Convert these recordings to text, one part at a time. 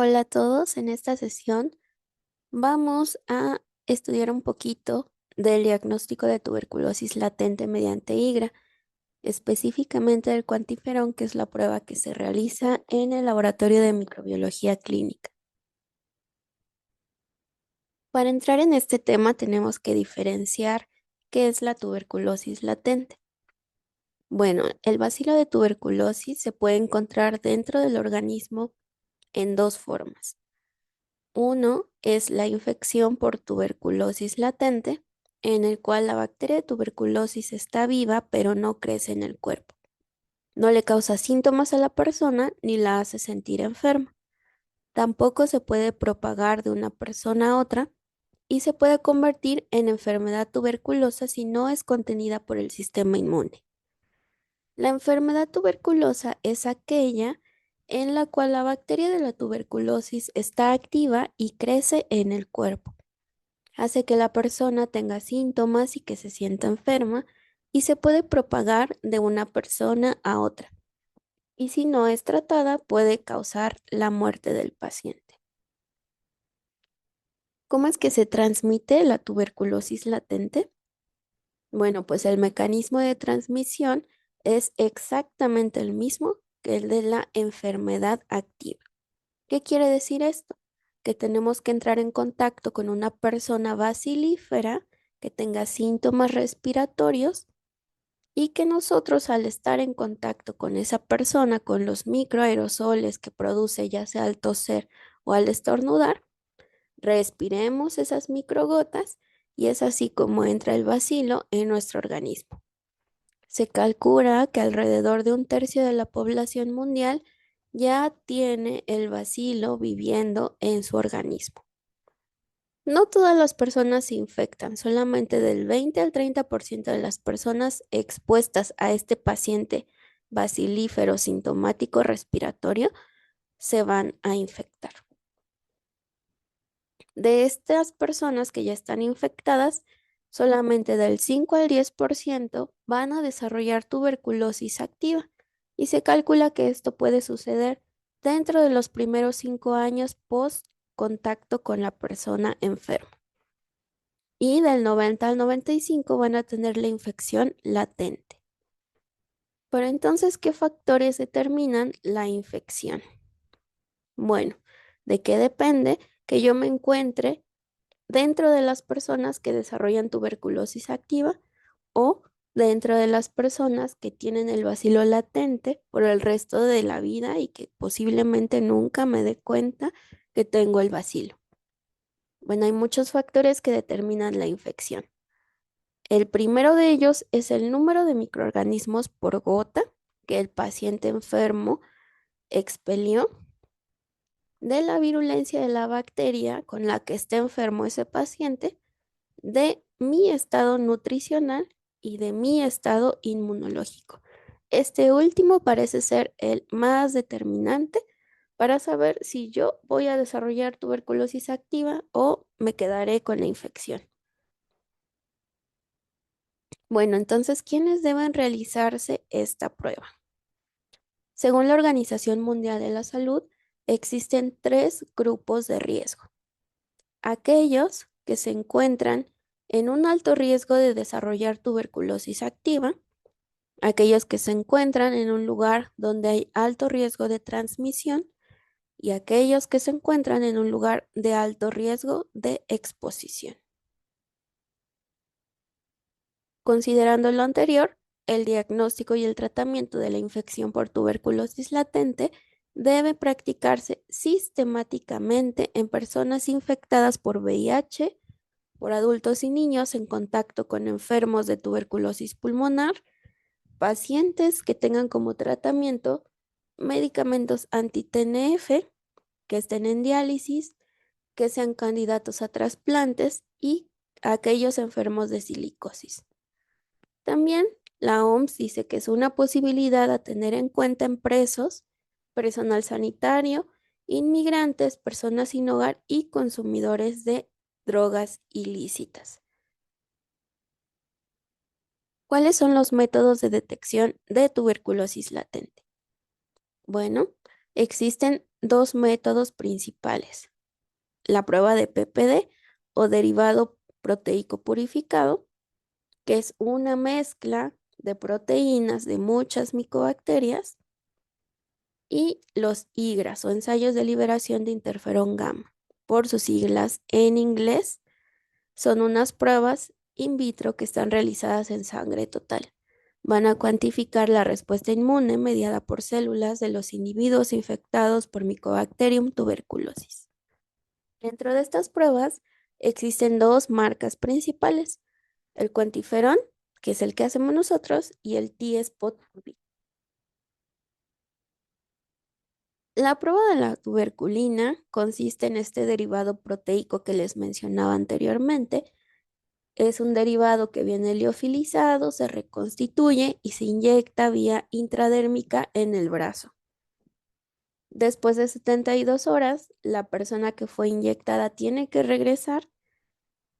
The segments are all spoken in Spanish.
Hola a todos, en esta sesión vamos a estudiar un poquito del diagnóstico de tuberculosis latente mediante IGRA, específicamente del cuantiferón, que es la prueba que se realiza en el laboratorio de microbiología clínica. Para entrar en este tema tenemos que diferenciar qué es la tuberculosis latente. Bueno, el bacilo de tuberculosis se puede encontrar dentro del organismo en dos formas. Uno es la infección por tuberculosis latente, en el cual la bacteria de tuberculosis está viva pero no crece en el cuerpo. No le causa síntomas a la persona ni la hace sentir enferma. Tampoco se puede propagar de una persona a otra y se puede convertir en enfermedad tuberculosa si no es contenida por el sistema inmune. La enfermedad tuberculosa es aquella en la cual la bacteria de la tuberculosis está activa y crece en el cuerpo. Hace que la persona tenga síntomas y que se sienta enferma y se puede propagar de una persona a otra. Y si no es tratada, puede causar la muerte del paciente. ¿Cómo es que se transmite la tuberculosis latente? Bueno, pues el mecanismo de transmisión es exactamente el mismo que el de la enfermedad activa. ¿Qué quiere decir esto? Que tenemos que entrar en contacto con una persona bacilífera que tenga síntomas respiratorios y que nosotros al estar en contacto con esa persona, con los microaerosoles que produce ya sea al toser o al estornudar, respiremos esas microgotas y es así como entra el bacilo en nuestro organismo. Se calcula que alrededor de un tercio de la población mundial ya tiene el bacilo viviendo en su organismo. No todas las personas se infectan, solamente del 20 al 30% de las personas expuestas a este paciente bacilífero sintomático respiratorio se van a infectar. De estas personas que ya están infectadas, solamente del 5 al 10% van a desarrollar tuberculosis activa y se calcula que esto puede suceder dentro de los primeros 5 años post contacto con la persona enferma. Y del 90 al 95 van a tener la infección latente. Pero entonces, ¿qué factores determinan la infección? Bueno, ¿de qué depende que yo me encuentre dentro de las personas que desarrollan tuberculosis activa o dentro de las personas que tienen el bacilo latente por el resto de la vida y que posiblemente nunca me dé cuenta que tengo el bacilo? Bueno, hay muchos factores que determinan la infección. El primero de ellos es el número de microorganismos por gota que el paciente enfermo expelió de la virulencia de la bacteria con la que está enfermo ese paciente, de mi estado nutricional y de mi estado inmunológico. Este último parece ser el más determinante para saber si yo voy a desarrollar tuberculosis activa o me quedaré con la infección. Bueno, entonces, ¿quiénes deben realizarse esta prueba? Según la Organización Mundial de la Salud, existen tres grupos de riesgo. Aquellos que se encuentran en un alto riesgo de desarrollar tuberculosis activa, aquellos que se encuentran en un lugar donde hay alto riesgo de transmisión y aquellos que se encuentran en un lugar de alto riesgo de exposición. Considerando lo anterior, el diagnóstico y el tratamiento de la infección por tuberculosis latente debe practicarse sistemáticamente en personas infectadas por VIH, por adultos y niños en contacto con enfermos de tuberculosis pulmonar, pacientes que tengan como tratamiento medicamentos anti-TNF, que estén en diálisis, que sean candidatos a trasplantes y aquellos enfermos de silicosis. También la OMS dice que es una posibilidad a tener en cuenta en presos, personal sanitario, inmigrantes, personas sin hogar y consumidores de drogas ilícitas. ¿Cuáles son los métodos de detección de tuberculosis latente? Bueno, Existen dos métodos principales: la prueba de PPD o derivado proteico purificado, que es una mezcla de proteínas de muchas micobacterias, y los IGRAS o ensayos de liberación de interferón gamma, por sus siglas en inglés. Son unas pruebas in vitro que están realizadas en sangre total. Van a cuantificar la respuesta inmune mediada por células de los individuos infectados por Mycobacterium tuberculosis. Dentro de estas pruebas existen dos marcas principales: el cuantiferón, que es el que hacemos nosotros, y el T-Spot. La prueba de la tuberculina consiste en este derivado proteico que les mencionaba anteriormente. Es un derivado que viene liofilizado, se reconstituye y se inyecta vía intradérmica en el brazo. Después de 72 horas, la persona que fue inyectada tiene que regresar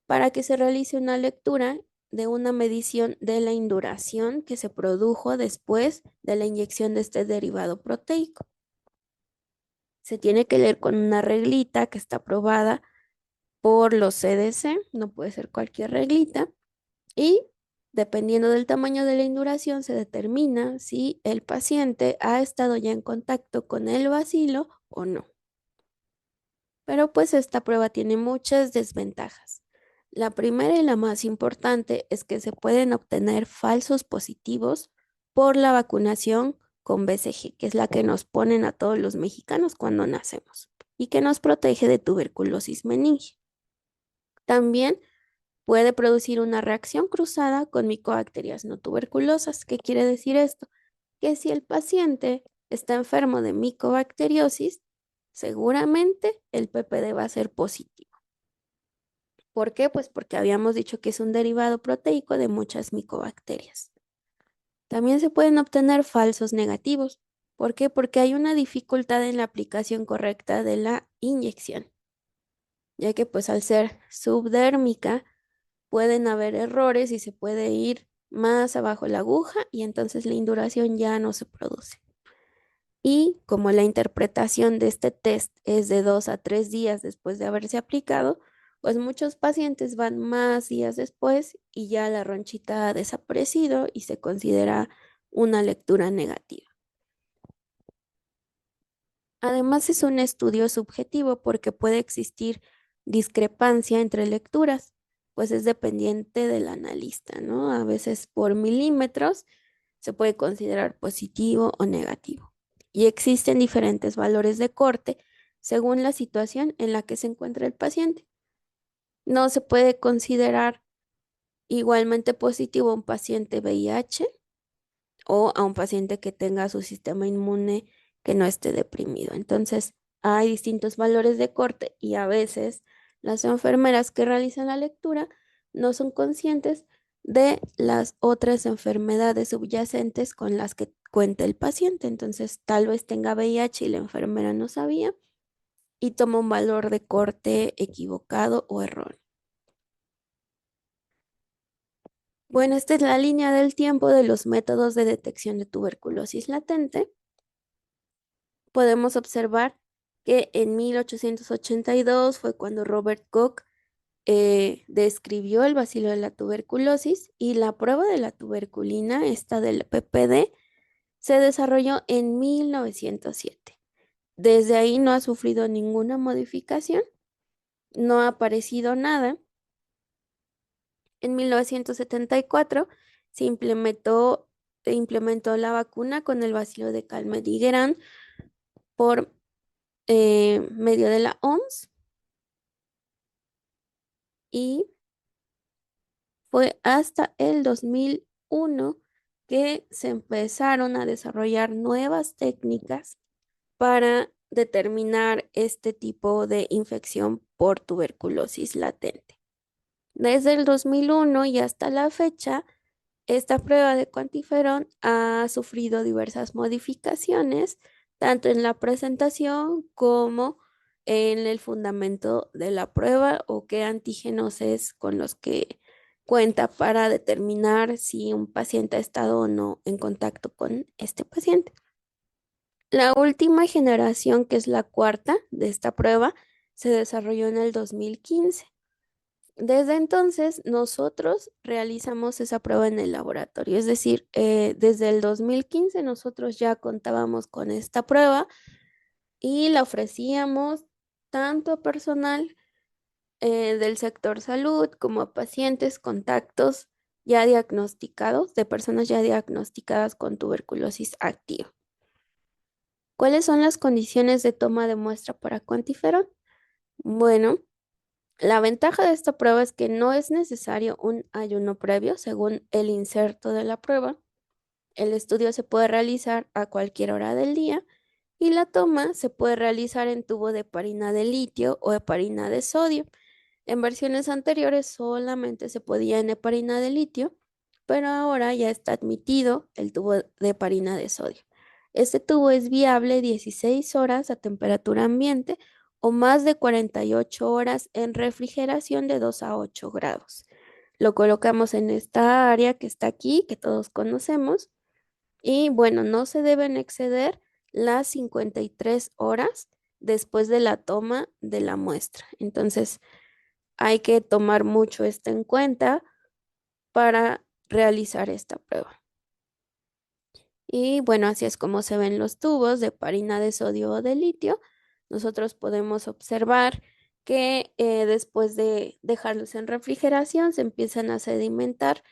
para que se realice una lectura de una medición de la induración que se produjo después de la inyección de este derivado proteico. Se tiene que leer con una reglita que está aprobada por los CDC, no puede ser cualquier reglita, y dependiendo del tamaño de la induración se determina si el paciente ha estado ya en contacto con el bacilo o no. Pero pues esta prueba tiene muchas desventajas. La primera y la más importante es que se pueden obtener falsos positivos por la vacunación con BCG, que es la que nos ponen a todos los mexicanos cuando nacemos y que nos protege de tuberculosis meningia. También puede producir una reacción cruzada con micobacterias no tuberculosas. ¿Qué quiere decir esto? Que si el paciente está enfermo de micobacteriosis, seguramente el PPD va a ser positivo. ¿Por qué? Pues porque habíamos dicho que es un derivado proteico de muchas micobacterias. También se pueden obtener falsos negativos. ¿Por qué? Porque hay una dificultad en la aplicación correcta de la inyección, ya que pues al ser subdérmica pueden haber errores y se puede ir más abajo la aguja y entonces la induración ya no se produce. Y como la interpretación de este test es de 2 a 3 días después de haberse aplicado, pues muchos pacientes van más días después y ya la ronchita ha desaparecido y se considera una lectura negativa. Además, es un estudio subjetivo porque puede existir discrepancia entre lecturas, pues es dependiente del analista, ¿no? A veces por milímetros se puede considerar positivo o negativo. Y existen diferentes valores de corte según la situación en la que se encuentra el paciente. No se puede considerar igualmente positivo a un paciente VIH o a un paciente que tenga su sistema inmune que no esté deprimido. Entonces, hay distintos valores de corte y a veces las enfermeras que realizan la lectura no son conscientes de las otras enfermedades subyacentes con las que cuenta el paciente. Entonces, tal vez tenga VIH y la enfermera no sabía y toma un valor de corte equivocado o erróneo. Bueno, esta es la línea del tiempo de los métodos de detección de tuberculosis latente. Podemos observar que en 1882 fue cuando Robert Koch describió el bacilo de la tuberculosis y la prueba de la tuberculina, esta del PPD, se desarrolló en 1907. Desde ahí no ha sufrido ninguna modificación, no ha aparecido nada. En 1974 se implementó la vacuna con el bacilo de Calmette-Guerin por medio de la OMS y fue hasta el 2001 que se empezaron a desarrollar nuevas técnicas para determinar este tipo de infección por tuberculosis latente. Desde el 2001 y hasta la fecha, esta prueba de cuantiferón ha sufrido diversas modificaciones, tanto en la presentación como en el fundamento de la prueba o qué antígenos es con los que cuenta para determinar si un paciente ha estado o no en contacto con este paciente. La última generación, que es la cuarta de esta prueba, se desarrolló en el 2015. Desde entonces, nosotros realizamos esa prueba en el laboratorio, es decir, desde el 2015 nosotros ya contábamos con esta prueba y la ofrecíamos tanto a personal del sector salud como a pacientes, contactos ya diagnosticados, de personas ya diagnosticadas con tuberculosis activa. ¿Cuáles son las condiciones de toma de muestra para cuantiferol? Bueno, la ventaja de esta prueba es que no es necesario un ayuno previo según el inserto de la prueba. El estudio se puede realizar a cualquier hora del día y la toma se puede realizar en tubo de heparina de litio o heparina de sodio. En versiones anteriores solamente se podía en heparina de litio, pero ahora ya está admitido el tubo de heparina de sodio. Este tubo es viable 16 horas a temperatura ambiente o más de 48 horas en refrigeración de 2 a 8 grados. Lo colocamos en esta área que está aquí, que todos conocemos, y bueno, no se deben exceder las 53 horas después de la toma de la muestra. Entonces, hay que tomar mucho esto en cuenta para realizar esta prueba. Y bueno, así es como se ven los tubos de heparina de sodio o de litio. Nosotros podemos observar que después de dejarlos en refrigeración se empiezan a sedimentar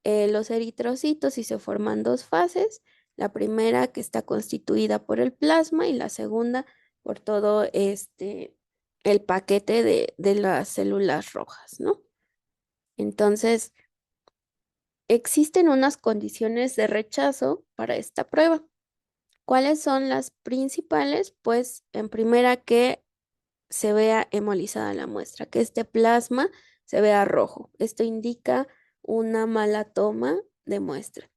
los eritrocitos y se forman dos fases. La primera que está constituida por el plasma y la segunda por todo el paquete de las células rojas, ¿no? Entonces, existen unas condiciones de rechazo para esta prueba. ¿Cuáles son las principales? Pues en primera que se vea hemolizada la muestra, que este plasma se vea rojo. Esto indica una mala toma de muestra.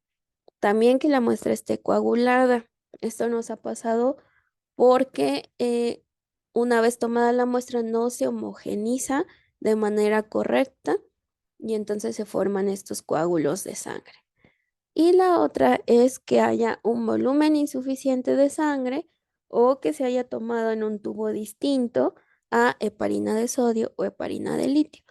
También que la muestra esté coagulada. Esto nos ha pasado porque una vez tomada la muestra no se homogeniza de manera correcta y entonces se forman estos coágulos de sangre. Y la otra es que haya un volumen insuficiente de sangre o que se haya tomado en un tubo distinto a heparina de sodio o heparina de litio.